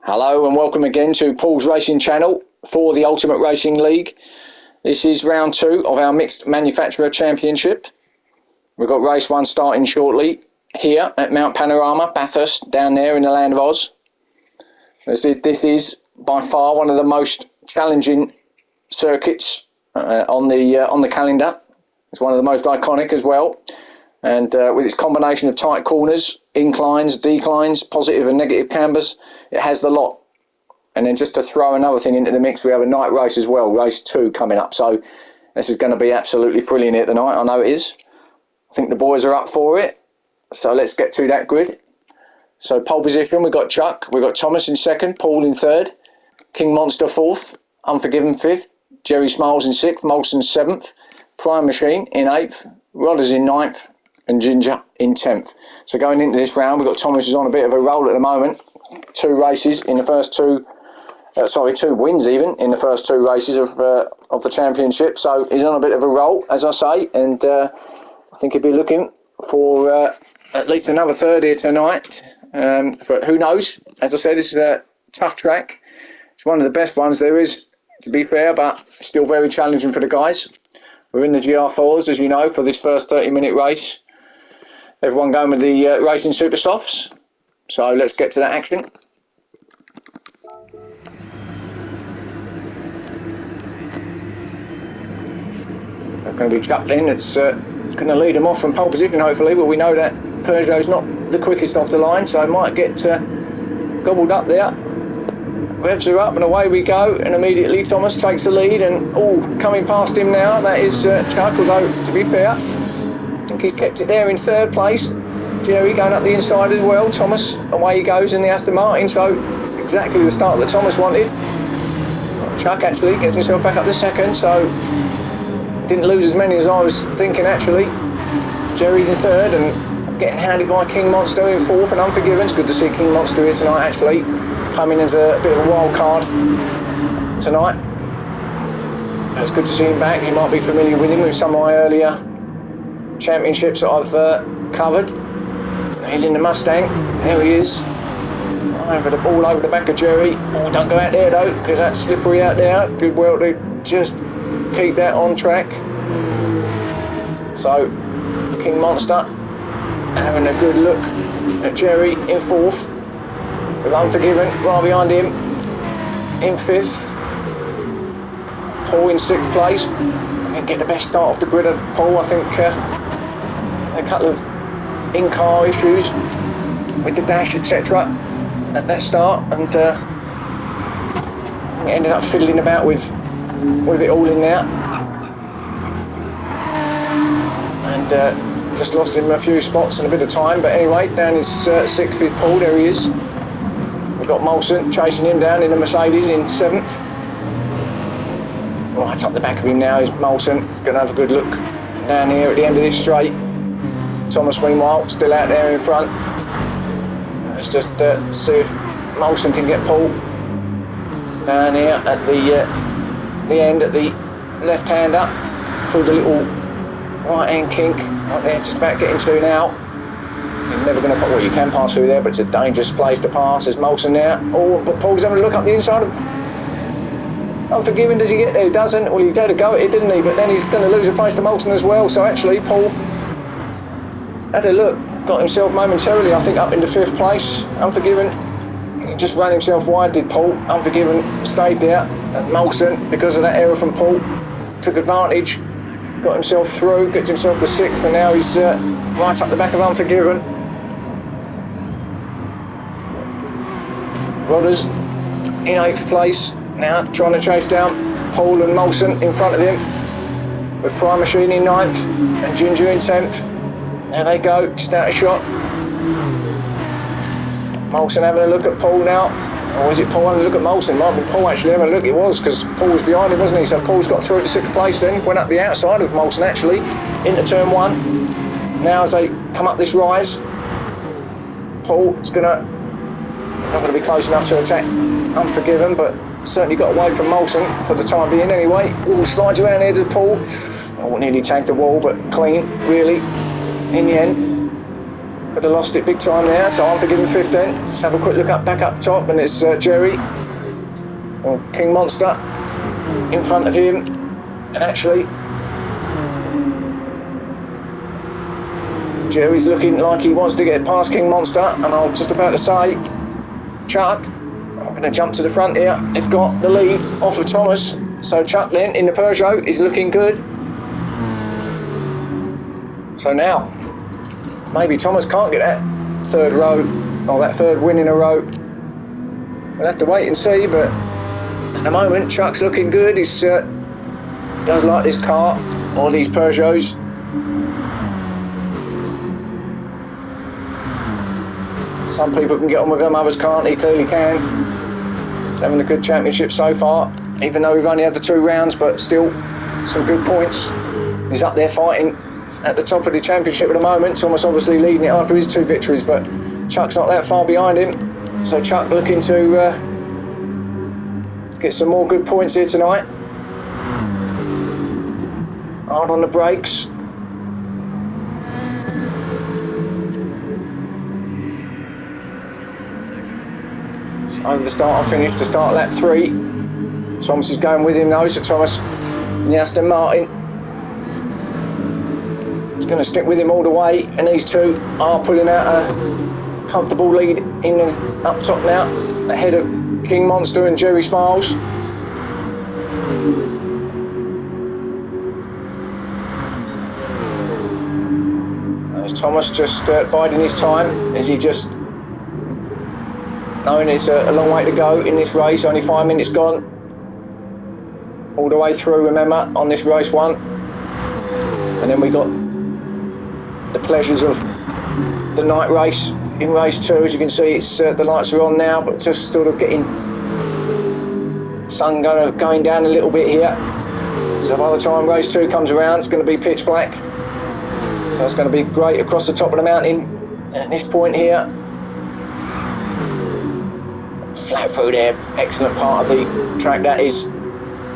Hello and welcome again to Paul's Racing Channel for the Ultimate Racing League. This is round 2 of our Mixed Manufacturer Championship. We've got race 1 starting shortly here at Mount Panorama, Bathurst, down there in the land of Oz. This is by far one of the most challenging circuits on the calendar. It's one of the most iconic as well. And with its combination of tight corners, inclines, declines, positive and negative cambers, it has the lot. And then just to throw another thing into the mix, we have a night race as well, race 2 coming up. So this is going to be absolutely thrilling here tonight. I know it is. I think the boys are up for it. So let's get to that grid. So pole position, we've got Chuck, we've got Thomas in 2nd, Paul in 3rd, King Monster 4th, Unforgiven 5th, Jerry Smiles in 6th, Molson 7th, Prime Machine in 8th, Rodders in 9th, and Ginger in 10th. So going into this round, we've got Thomas is on a bit of a roll at the moment. 2 races in the first 2, 2 wins even in the first 2 races of the championship. So he's on a bit of a roll, as I say, and I think he'll be looking for at least another 3rd here tonight. But who knows? As I said, it's a tough track. It's one of the best ones there is, to be fair, but still very challenging for the guys. We're in the GR4s, as you know, for this first 30-minute race. Everyone going with the Racing Super Softs. So let's get to that action. That's going to be chucked in. It's going to lead them off from pole position, hopefully. But we know that Peugeot's not the quickest off the line, so it might get gobbled up there. Revs are up and away we go. And immediately Thomas takes the lead. And, coming past him now, that is Chuck. Although, to be fair, I think he's kept it there in 3rd place. Jerry going up the inside as well. Thomas, away he goes in the Aston Martin. So exactly the start that Thomas wanted. Chuck actually gets himself back up the 2nd. So didn't lose as many as I was thinking actually. Jerry in 3rd and getting handed by King Monster in 4th and Unforgiven. It's good to see King Monster here tonight actually. Coming as a bit of a wild card tonight. It's good to see him back. You might be familiar with him with some of my earlier championships that I've covered. He's in the Mustang. There he is. Over the ball over the back of Jerry. Oh, don't go out there though, because that's slippery out there. Good well to just keep that on track. So, King Monster having a good look at Jerry in 4th. With Unforgiven right behind him in 5th. Paul in 6th place. Didn't get the best start off the grid of Paul. I think a couple of in-car issues with the dash, etc. at that start, and ended up fiddling about with it all in there, and just lost him a few spots and a bit of time. But anyway, down his 6th with Paul. There he is. We've got Molson chasing him down in the Mercedes in 7th. Right up the back of him now is Molson. He's going to have a good look down here at the end of this straight. Thomas, meanwhile, still out there in front. Let's just see if Molson can get Paul down here at the end, at the left-hander, through the little right-hand kink right there, just about getting to now. You're never going to put, well, you can pass through there, but it's a dangerous place to pass. There's Molson there. Oh, but Paul's having a look up the inside of Unforgiven. Does he get there? He doesn't. Well, he had a go at it, didn't he? But then he's going to lose a place to Molson as well. So actually, Paul had a look, got himself momentarily, I think, up into 5th place. Unforgiven, he just ran himself wide, did Paul. Unforgiven stayed there. And Molson, because of that error from Paul, took advantage, got himself through, gets himself to 6th, and now he's right up the back of Unforgiven. Rodders in 8th place, now trying to chase down Paul and Molson in front of him, with Prime Machine in 9th and Ginger in 10th. There they go, just out a shot. Molson having a look at Paul now. Or is it Paul having a look at Molson? Might be Paul actually having a look. It was, because Paul was behind him, wasn't he? So Paul's got through to 6th place then. Went up the outside of Molson actually, into turn 1. Now as they come up this rise, Paul is not going to be close enough to attack Unforgiven, but certainly got away from Molson for the time being anyway. Slides around here to Paul. Nearly tagged the wall, but clean, really, in the end. Could have lost it big time there, so I'm forgiving 15. Let's have a quick look back up the top, and it's Jerry, or King Monster, in front of him. And actually, Jerry's looking like he wants to get past King Monster, and I was just about to say, Chuck, I'm going to jump to the front here. They've got the lead off of Thomas, so Chuck then in the Peugeot is looking good. So now, maybe Thomas can't get that third row, or that third win in a row. We'll have to wait and see, but at the moment, Chuck's looking good. He does like this car, or these Peugeots. Some people can get on with them, others can't. He clearly can. He's having a good championship so far, even though we've only had the 2 rounds, but still some good points. He's up there fighting at the top of the championship at the moment. Thomas obviously leading it after his 2 victories, but Chuck's not that far behind him. So Chuck looking to get some more good points here tonight. Hard on the brakes. So over the start or finish to start lap 3. Thomas is going with him though, so Thomas in the Aston Martin is going to stick with him all the way, and these two are pulling out a comfortable lead in the up top now, ahead of King Monster and Jerry Smiles. There's Thomas just biding his time, as he just knowing it's a long way to go in this race, only 5 minutes gone. All the way through, remember, on this race 1. And then we got the pleasures of the night race in race 2. As you can see, it's the lights are on now, but just sort of getting sun going down a little bit here. So by the time race 2 comes around, it's going to be pitch black. So it's going to be great across the top of the mountain at this point here. Flat through there, excellent part of the track that is.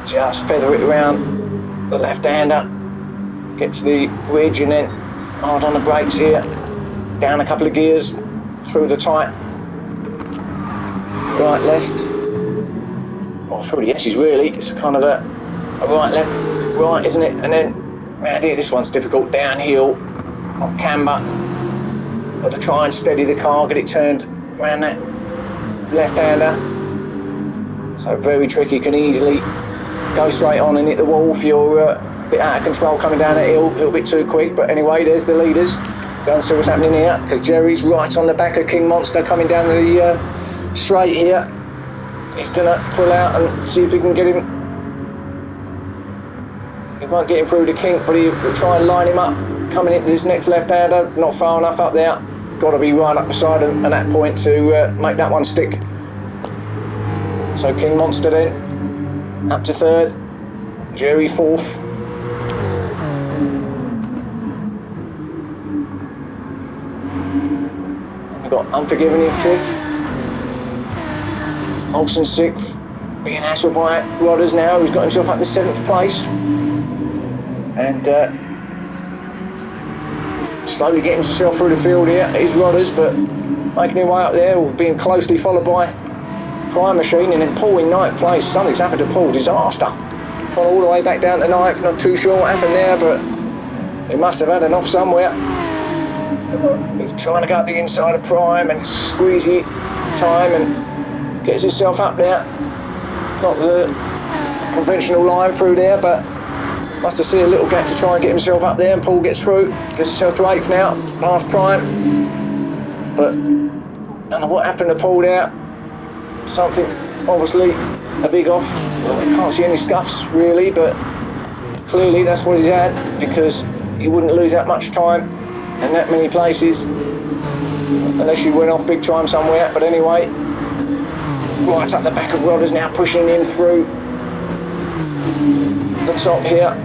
Just feather it around the left-hander, get to the ridge, and then hard on the brakes here, down a couple of gears through the tight right left, or through the S's really. It's kind of a right left right, isn't it? And then around here, this one's difficult, downhill on camber. Got to try and steady the car, get it turned around that left-hander. So very tricky, can easily go straight on and hit the wall if you're a bit out of control coming down that hill, a little bit too quick. But anyway, there's the leaders. Go and see what's happening here, because Jerry's right on the back of King Monster coming down the straight here. He's going to pull out and see if he can get him. He won't get him through the kink, but he'll try and line him up coming into this next left-hander. Not far enough up there. Got to be right up beside him at that point to make that one stick. So King Monster then up to 3rd, Jerry 4th. We've got Unforgiven in 5th. Olsen 6th, being hassled by Rodders now, who's got himself up to 7th place. And slowly getting himself through the field here is Rodders, but making his way up there, being closely followed by Prime Machine, and then Paul in 9th place. Something's happened to Paul, disaster. Gone all the way back down to 9th, not too sure what happened there, but he must have had enough somewhere. He's trying to go up the inside of Prime, and it's squeezy time, and gets himself up there. It's not the conventional line through there, but must have seen a little gap to try and get himself up there, and Paul gets through, gets himself to 8th now, past Prime. But I don't know what happened to Paul there. Something, obviously, a big off. Well, you can't see any scuffs really, but clearly that's what he's had, because you wouldn't lose that much time in that many places unless you went off big time somewhere. But anyway, right up the back of Rodders now, pushing him through the top here.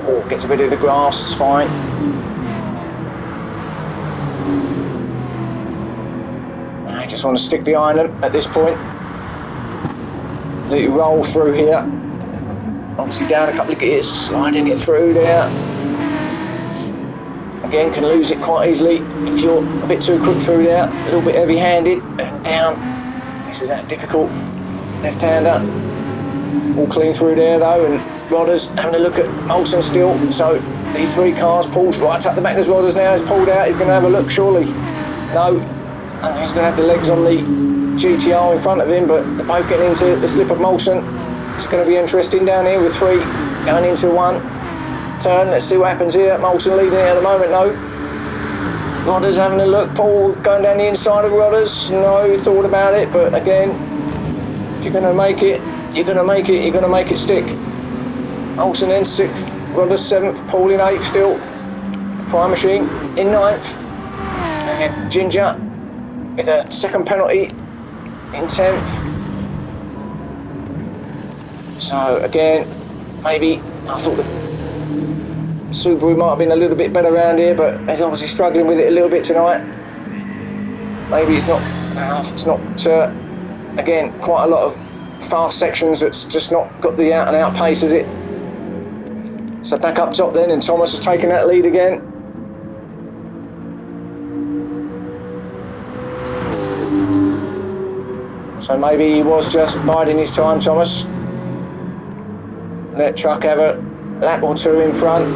Oh, gets a bit of the grass, it's fine. I just want to stick behind them at this point. Let you roll through here. Obviously down a couple of gears, sliding it through there. Again, can lose it quite easily if you're a bit too quick through there, a little bit heavy-handed, and down. This is that difficult left-hander. All clean through there though, and Rodders having a look at Olsen still. So these three cars, Paul's right up the back. There's Rodders now, he's pulled out, he's going to have a look surely. No, he's going to have the legs on the GTR in front of him, but they're both getting into the slip of Molson. It's going to be interesting down here with three going into one turn. Let's see what happens here. Molson leading it at the moment, no. Rodders having a look. Paul going down the inside of Rodders. No thought about it, but again, if you're going to make it, you're going to make it. You're going to make it stick. Olsen in 6th, Rodders 7th, Paul in 8th still. Prime Machine in 9th. And Ginger with a second penalty in 10th. So again, maybe I thought the Subaru might have been a little bit better around here, but he's obviously struggling with it a little bit tonight. Maybe it's not, again, quite a lot of fast sections that's just not got the out and out pace, is it? So back up top then, and Thomas has taken that lead again. So maybe he was just biding his time, Thomas. Let Chuck have a lap or two in front.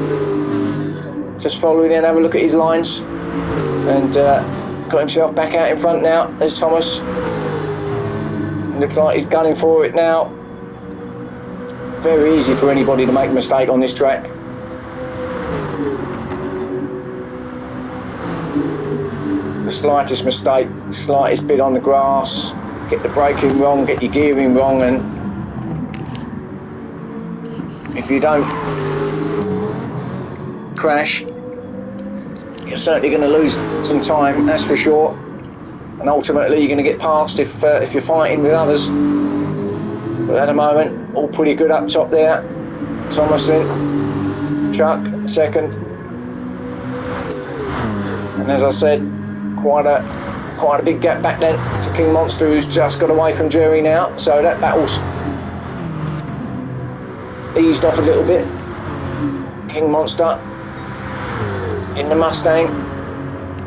Just following in, have a look at his lines. And got himself back out in front now. There's Thomas. Looks like he's gunning for it now. Very easy for anybody to make a mistake on this track. The slightest mistake, slightest bit on the grass, get the braking wrong, get your gearing wrong, and if you don't crash, you're certainly going to lose some time, that's for sure. And ultimately you're going to get passed if you're fighting with others. But at the moment, all pretty good up top there. Thomas in, Chuck second, and as I said, quite a big gap back then to King Monster, who's just got away from Jerry now. So that battle's eased off a little bit. King Monster in the Mustang,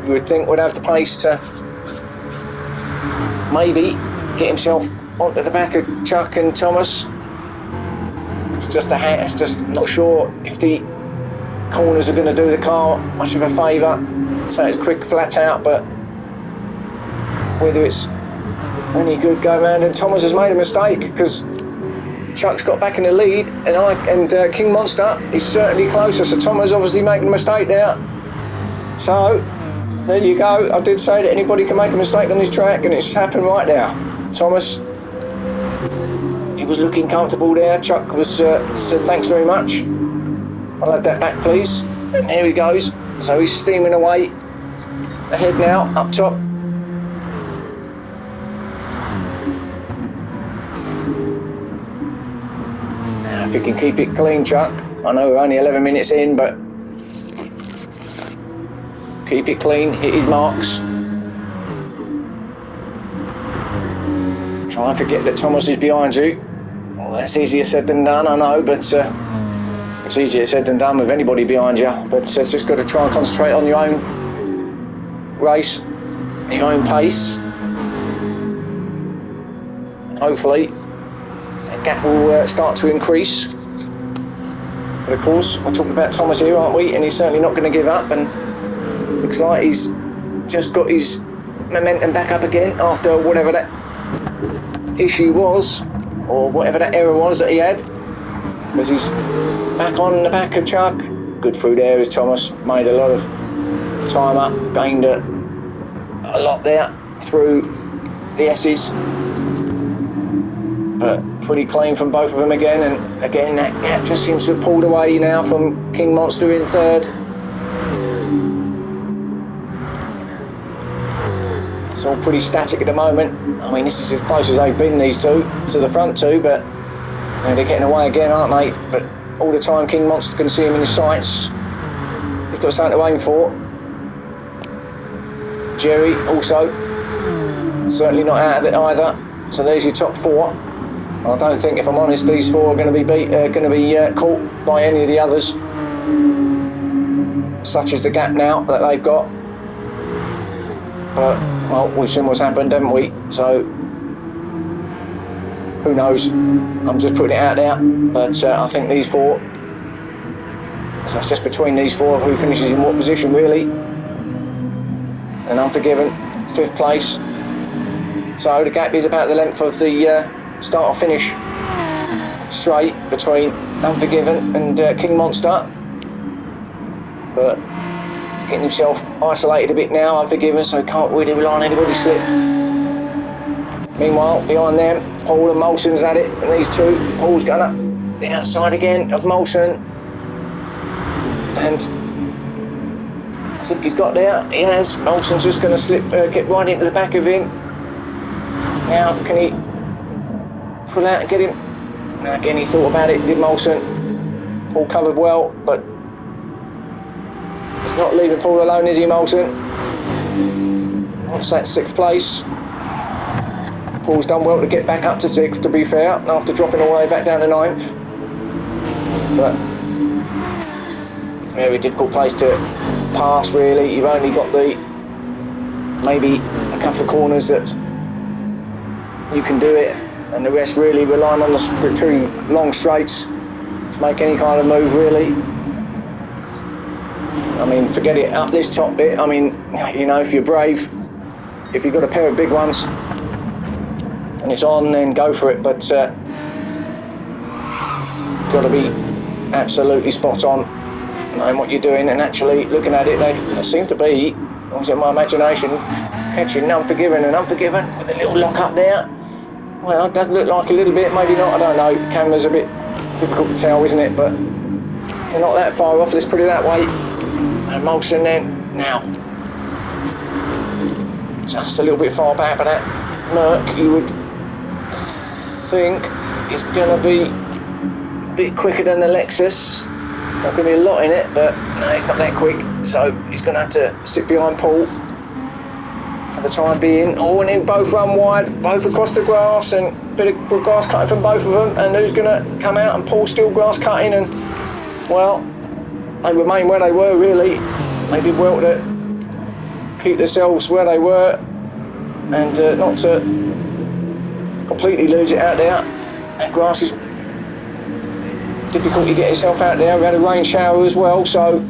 you would think would have the pace to maybe get himself onto the back of Chuck and Thomas. It's just not sure if the corners are going to do the car much of a favour. So it's quick flat out, but whether it's any good going round, and Thomas has made a mistake because Chuck's got back in the lead, and King Monster is certainly closer. So Thomas obviously making a mistake there. So there you go. I did say that anybody can make a mistake on this track, and it's happened right now. Thomas, he was looking comfortable there. Chuck was said thanks very much. I'll have that back, please. And here he goes. So he's steaming away ahead now, up top. Now, if you can keep it clean, Chuck. I know we're only 11 minutes in, but keep it clean, hit his marks. Try and forget that Thomas is behind you. Well, that's easier said than done, I know, but it's easier said than done with anybody behind you. But just got to try and concentrate on your own race, your own pace. And hopefully, that gap will start to increase. But of course, we're talking about Thomas here, aren't we? And he's certainly not going to give up. And looks like he's just got his momentum back up again after whatever that issue was, or whatever that error was that he had. Because he's back on the back of Chuck. Good through there as Thomas made a lot of time up, gained a lot there through the S's. But pretty clean from both of them again, and again that gap just seems to have pulled away now from King Monster in third. It's all pretty static at the moment. I mean, this is as close as they've been, these two, to the front two, but you know, they're getting away again, aren't they? But all the time King Monster can see him in his sights. He's got something to aim for. Jerry also, certainly not out of it either. So there's your top four. I don't think, if I'm honest, these four are going to be caught by any of the others. Such is the gap now that they've got. But, well, we've seen what's happened, haven't we? So, who knows? I'm just putting it out there. But I think these four, so it's just between these four who finishes in what position, really. And Unforgiven, 5th place. So the gap is about the length of the start or finish straight between Unforgiven and King Monster. But getting himself isolated a bit now, Unforgiven, so can't really rely on anybody's slip. Meanwhile, behind them, Paul and Molson's at it, and these two, Paul's going up the outside again of Molson. And I think he's got there, he has. Molson's just going to slip, get right into the back of him. Now, can he pull out and get him? Now, again, he thought about it, did Molson. Paul covered well, but he's not leaving Paul alone, is he, Molson? What's that, 6th place? Paul's done well to get back up to 6th, to be fair, after dropping all the way back down to 9th. But very difficult place to pass, really. You've only got maybe a couple of corners that you can do it, and the rest really relying on the 2 long straights to make any kind of move, really. I mean, forget it, up this top bit, I mean, you know, if you're brave, if you've got a pair of big ones and it's on, then go for it, but you've got to be absolutely spot on knowing what you're doing. And actually looking at it, they seem to be, was it my imagination, catching Unforgiven and Unforgiven with a little lock up there. Well, it does look like a little bit, maybe not, I don't know. Camera's a bit difficult to tell, isn't it? But they're not that far off, let's put it that way. And Molson then, now. Just a little bit far back, but that Merc, you would think, is going to be a bit quicker than the Lexus. Not going to be a lot in it, but no, he's not that quick. So he's going to have to sit behind Paul for the time being. Oh, and they both run wide, both across the grass, and a bit of grass cutting from both of them. And who's going to come out? And Paul's still grass cutting, and well, they remain where they were, really. They did well to keep themselves where they were and not to completely lose it out there. That grass is difficult to get yourself out there. We had a rain shower as well, so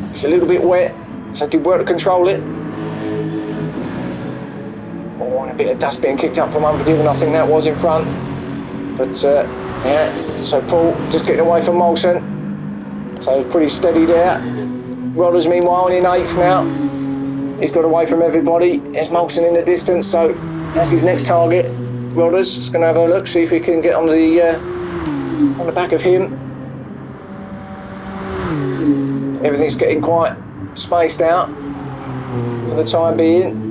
it's a little bit wet, so did work to control it. Oh, and a bit of dust being kicked up from Unforgiven, I think that was in front. But yeah, so Paul just getting away from Molson, so pretty steady there. Rodders meanwhile in 8th now. He's got away from everybody. There's Molson in the distance, so that's his next target. Rodders is going to have a look, see if we can get on the back of him. Everything's getting quite spaced out for the time being.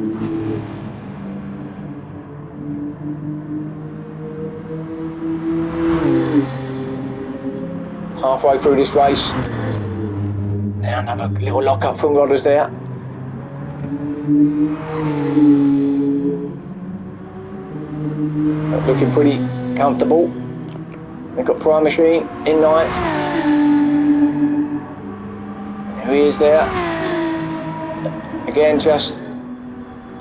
Halfway through this race. Now another little lock up from Rodders there. Looking pretty comfortable. They've got Prime Machine in 9th. There he is there. Again, just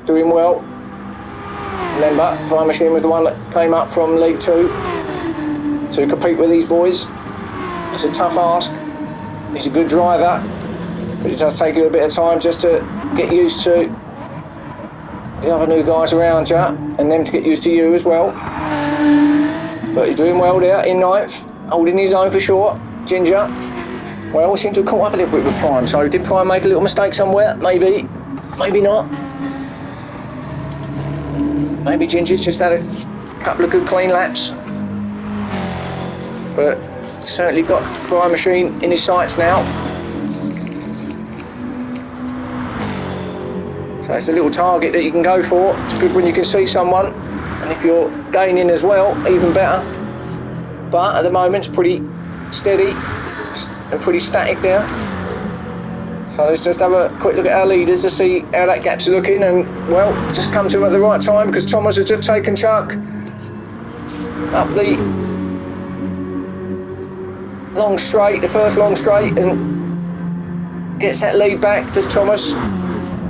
doing well. Remember, Prime Machine was the one that came up from League 2 to compete with these boys. It's a tough ask. He's a good driver, but it does take you a bit of time just to get used to the other new guys around you, and them to get used to you as well. But he's doing well there in 9th, holding his own for sure. Ginger, well, we seem to have caught up a little bit with Prime, so did Prime make a little mistake somewhere? Maybe, maybe not. Maybe Ginger's just had a couple of good clean laps. But certainly got Prime Machine in his sights now. So it's a little target that you can go for. It's good when you can see someone, and if you're gaining as well, even better. But at the moment it's pretty steady and pretty static there. So let's just have a quick look at our leaders to see how that gap's looking, and well, just come to him at the right time because Thomas has just taken Chuck. up the long straight, the first long straight, and gets that lead back. Does Thomas.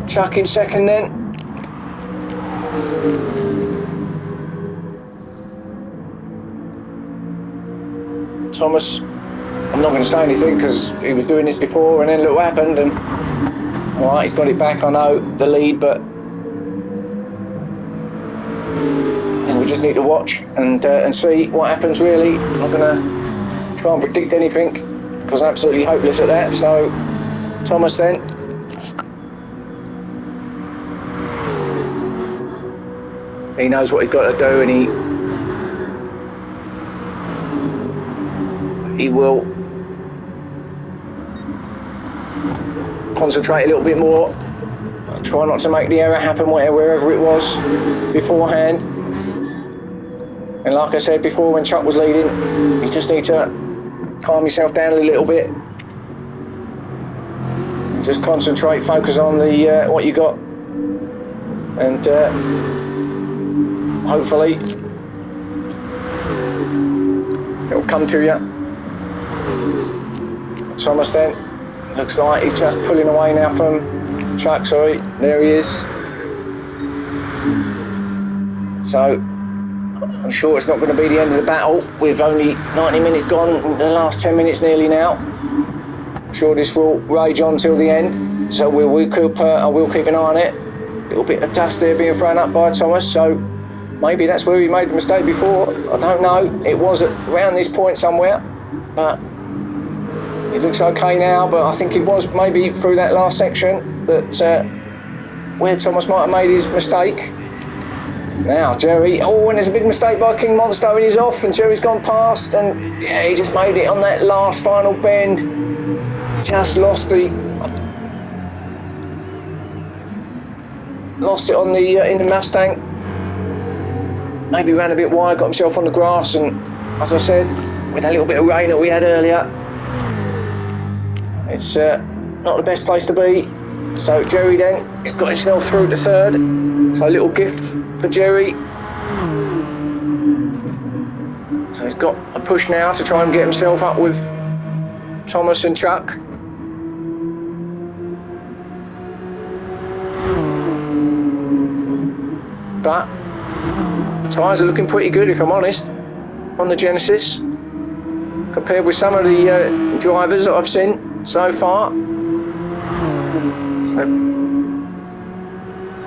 Chuck in second then. Thomas, I'm not going to say anything because he was doing this before, and then look what happened. And all right, he's got it back. I know the lead, but I think we just need to watch and see what happens. Really, I'm not going to try and predict anything because I'm absolutely hopeless at that. So Thomas then. He knows what he's got to do, and he will concentrate a little bit more. Try not to make the error happen wherever it was beforehand. And like I said before, when Chuck was leading, you just need to calm yourself down a little bit. Just concentrate, focus on the what you got, and hopefully it'll come to you. Thomas then, looks like he's just pulling away now from Chuck, sorry, there he is. So I'm sure it's not going to be the end of the battle with only 90 minutes gone, the last 10 minutes nearly now. I'm sure this will rage on till the end, so I will keep an eye on it. A little bit of dust there being thrown up by Thomas, so maybe that's where he made the mistake before. I don't know. It was around this point somewhere, but it looks okay now. But I think it was maybe through that last section that where Thomas might have made his mistake. Now Jerry, oh, and there's a big mistake by King Monster, and he's off, and Jerry's gone past, and yeah, he just made it on that last final bend. Just lost it on the in the Mustang. Maybe ran a bit wide, got himself on the grass, and as I said, with that little bit of rain that we had earlier, it's not the best place to be. So Jerry then, he's got himself through to third. So a little gift for Jerry. So he's got a push now to try and get himself up with Thomas and Chuck. But tyres are looking pretty good, if I'm honest, on the Genesis, compared with some of the drivers that I've seen so far.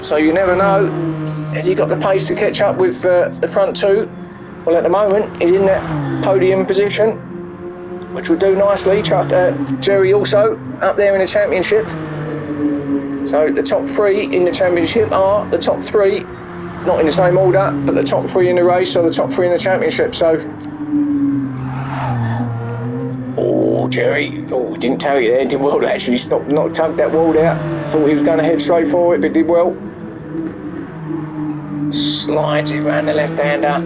So you never know. Has he got the pace to catch up with the front two? Well, at the moment, he's in that podium position, which will do nicely. Jerry also up there in the championship. So the top three in the championship are the top three, not in the same order, but the top three in the race are the top three in the championship. So, oh, Jerry, didn't tell you there, did well to actually stop, not tug that wall out. Thought he was going to head straight for it, but did well. Slides it round the left-hander.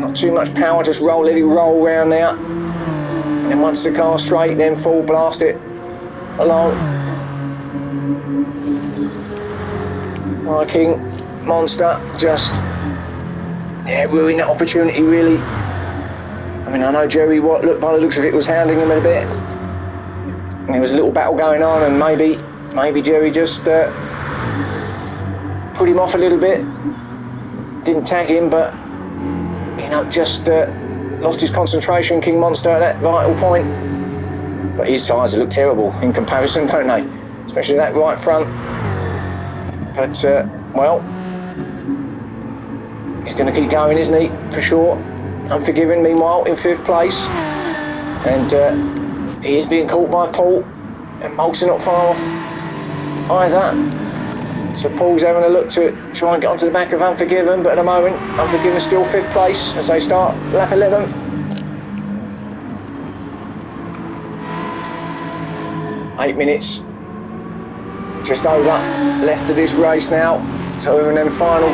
Not too much power, just let it roll round there. And then once the car's straight, then full blast it along. King Monster just ruined that opportunity, really. I mean, I know Jerry, by the looks of it, was hounding him a bit. And there was a little battle going on, and maybe Jerry just put him off a little bit. Didn't tag him, but just lost his concentration, King Monster, at that vital point. But his tyres look terrible in comparison, don't they? Especially that right front. But well, he's going to keep going, isn't he? For sure. Unforgiven, meanwhile, in 5th place. And he is being caught by Paul. And Molt's not far off either. So Paul's having a look to try and get onto the back of Unforgiven. But at the moment, Unforgiven's still 5th place as they start lap 11th. 8 minutes. Just over left of this race now. So we're in them final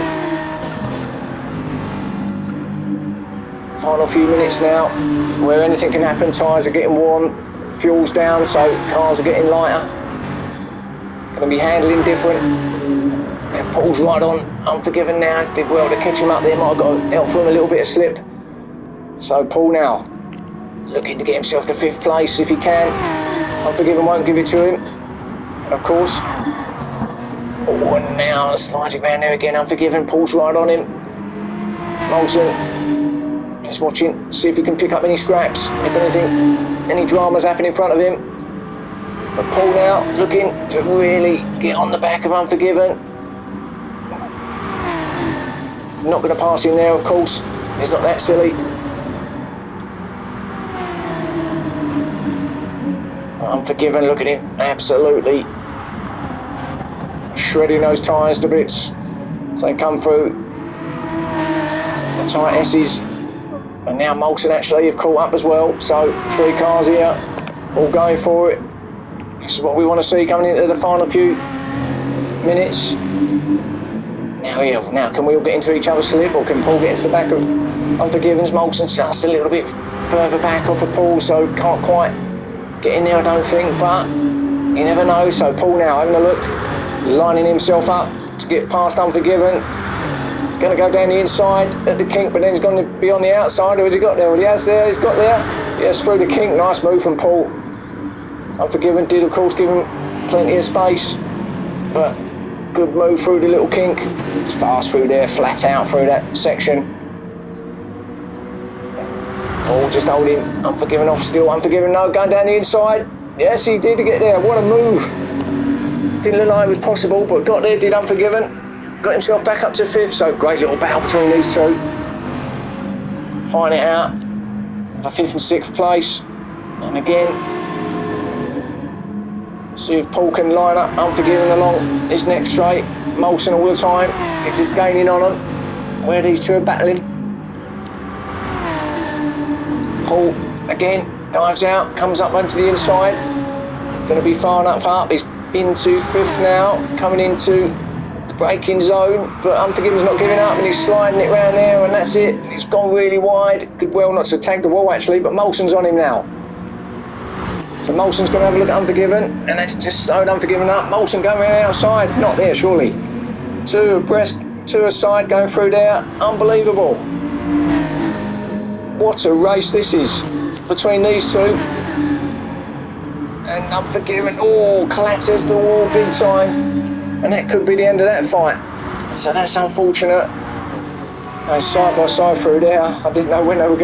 few minutes now, where anything can happen. Tyres are getting worn, fuel's down, so cars are getting lighter. Going to be handling different. And Paul's right on Unforgiven now. Did well to catch him up there. Might have got help from a little bit of slip. So Paul now looking to get himself to 5th place if he can. Unforgiven won't give it to him, of course. Oh, and now sliding around there again, Unforgiven. Paul's right on him. Molson is watching, see if he can pick up any scraps, if anything, any dramas happen in front of him. But Paul now looking to really get on the back of Unforgiven. He's not going to pass him there, of course. He's not that silly. But Unforgiven, look at him, absolutely shredding those tyres to bits. So they come through the tight S's. And now Molson actually have caught up as well. So 3 cars here, all going for it. This is what we want to see coming into the final few minutes. Now can we all get into each other's slip, or can Paul get into the back of Unforgiven's? Molson's just a little bit further back off of Paul, so can't quite get in there, I don't think, but you never know. So Paul now having a look, he's lining himself up to get past Unforgiven. He's going to go down the inside at the kink, but then he's going to be on the outside. Or has he got there? Well, he has there, he's got there. Yes, through the kink. Nice move from Paul. Unforgiven did, of course, give him plenty of space, but good move through the little kink. It's fast through there, flat out through that section. Paul just holding Unforgiven off still. Unforgiven, no, going down the inside. Yes, he did get there. What a move. Didn't look like it was possible, but got there, did Unforgiven. Got himself back up to 5th, so great little battle between these two. Find it out for 5th and 6th place. And again, see if Paul can line up Unforgiven along this next straight. Molson all the time, he's just gaining on them where these two are battling. Paul again dives out, comes up onto the inside. He's going to be far enough up. He's into 5th now, coming into the braking zone, but Unforgiven's not giving up and he's sliding it round there, and that's it. He's gone really wide. Good well not to tag the wall actually, but Molson's on him now. So Molson's going to have a look at Unforgiven, and that's just slowed Unforgiven up. Molson going around outside, not there surely. 2 abreast, 2 aside, going through there. Unbelievable. What a race this is between these two. And Unforgiven, clatters the wall big time. And that could be the end of that fight. So that's unfortunate. They're side by side through there. I didn't know when they were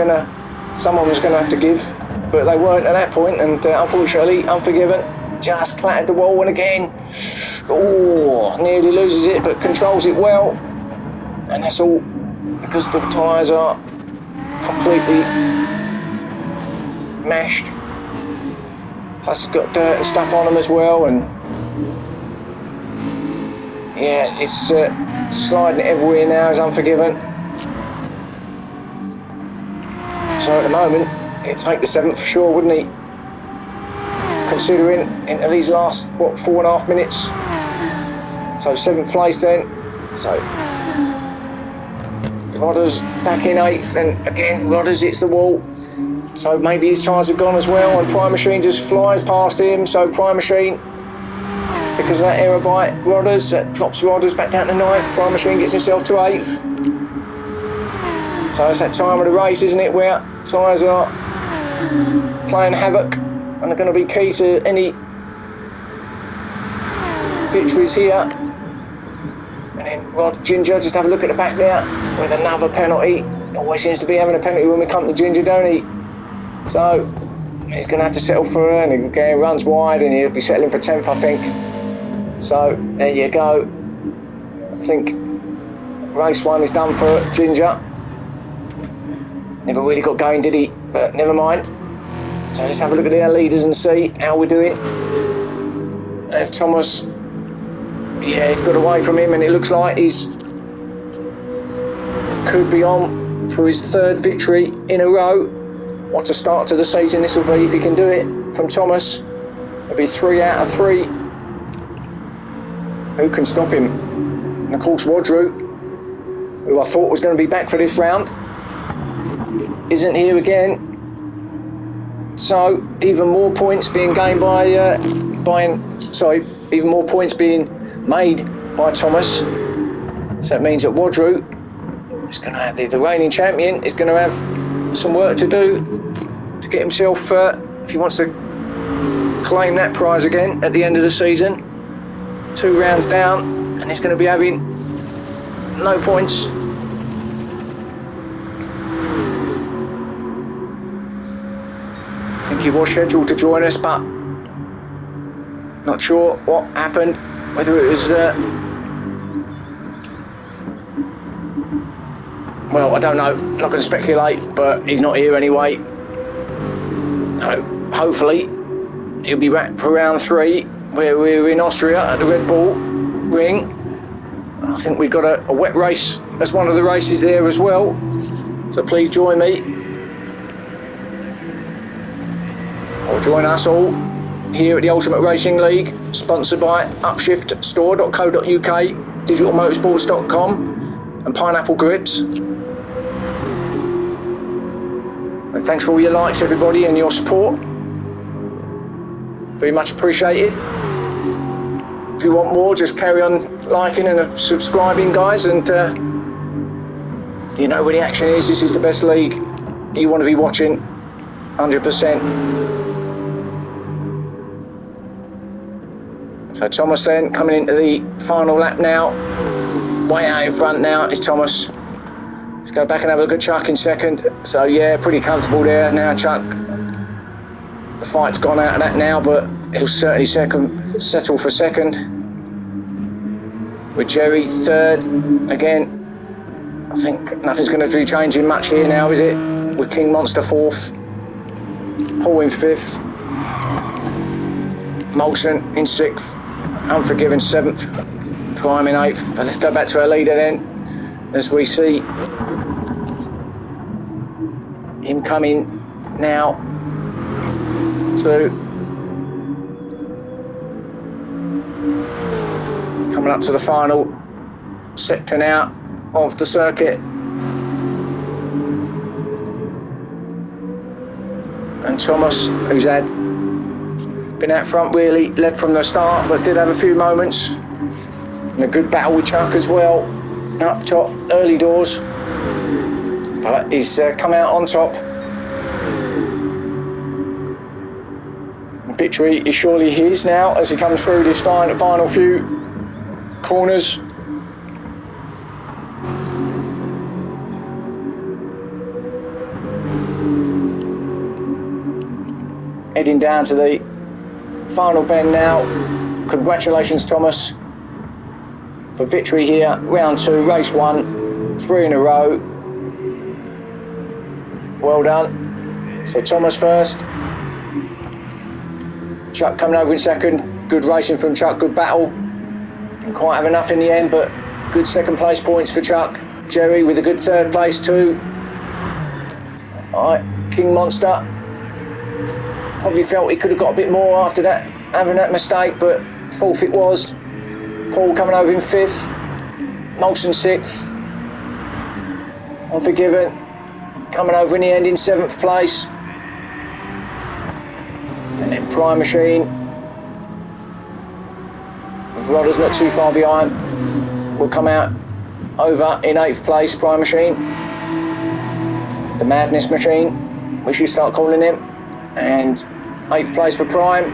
someone was going to have to give, but they weren't at that point, and unfortunately Unforgiven just clattered the wall, and again, nearly loses it, but controls it well, and that's all because the tyres are completely mashed, plus it's got dirt and stuff on them as well, and yeah, it's sliding everywhere now as Unforgiven. So at the moment, he'd take the 7th for sure, wouldn't he? Considering into these last, 4.5 minutes. So 7th place then. So Rodders back in 8th, and again, Rodders hits the wall. So maybe his tyres have gone as well, and Prime Machine just flies past him. So Prime Machine, because of that error by Rodders, that drops Rodders back down to 9th. Prime Machine gets himself to 8th. So it's that time of the race, isn't it, where tyres are playing havoc and are going to be key to any victories here. And then Ginger, just have a look at the back there with another penalty. Always seems to be having a penalty when we come to Ginger, don't he? So he's going to have to settle for her, and again runs wide, and he'll be settling for 10th, I think. So there you go. I think race 1 is done for Ginger. Never really got going, did he? But never mind. So let's have a look at their leaders and see how we're doing. There's Thomas. Yeah, he's got away from him, and it looks like he's could be on for his 3rd victory in a row. What a start to the season this will be if he can do it from Thomas. It'll be 3 out of 3. Who can stop him? And of course Wadru, who I thought was going to be back for this round, isn't here again. So even more points being gained even more points being made by Thomas. So it means that Wadru is going to have the reigning champion is going to have some work to do to get himself, if he wants to claim that prize again at the end of the season. 2 rounds down, and he's going to be having no points. I think he was scheduled to join us, but not sure what happened, whether it was well, I don't know, not going to speculate, but he's not here anyway. Hopefully he'll be back for round 3, where we're in Austria at the Red Bull Ring. I think we've got a wet race as one of the races there as well, so please join me, or join us all here at the Ultimate Racing League, sponsored by upshiftstore.co.uk, digitalmotorsports.com and Pineapple Grips. And thanks for all your likes, everybody, and your support. Very much appreciated. If you want more, just carry on liking and subscribing, guys, and you know where the action is. This is the best league you want to be watching, 100%. So Thomas then coming into the final lap now. Way out in front now is Thomas. Let's go back and have a look at Chuck in second. So yeah, pretty comfortable there now, Chuck. The fight's gone out of that now, but he'll certainly settle for second. With Jerry third. Again, I think nothing's going to be changing much here now, is it? With King Monster fourth. Paul in fifth. Molson in sixth. Unforgiven seventh. Prime in eighth. But let's go back to our leader then, as we see him coming now to coming up to the final sector now of the circuit. And Thomas, who's been out front, really led from the start, but did have a few moments. And a good battle with Chuck as well, up top, early doors. But he's come out on top. Victory is surely his now as he comes through this final few corners. Heading down to the final bend now. Congratulations, Thomas, for victory here. Round 2, race 1, 3 in a row. Well done. So Thomas first. Chuck coming over in second. Good racing from Chuck, good battle. Didn't quite have enough in the end, but good second place points for Chuck. Jerry with a good third place too. Alright, King Monster. Probably felt he could have got a bit more after that, having that mistake, but fourth it was. Paul coming over in fifth. Molson sixth. Unforgiven coming over in the end in seventh place. And then Prime Machine, with Rodders not too far behind, will come out over in 8th place. Prime Machine, the Madness Machine, we should start calling him, and 8th place for Prime,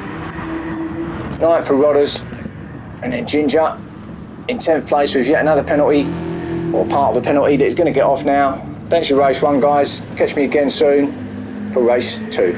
9th for Rodders, and then Ginger in 10th place with yet another penalty, or part of a penalty that he's going to get off now. Thanks for race 1, guys. Catch me again soon for race 2.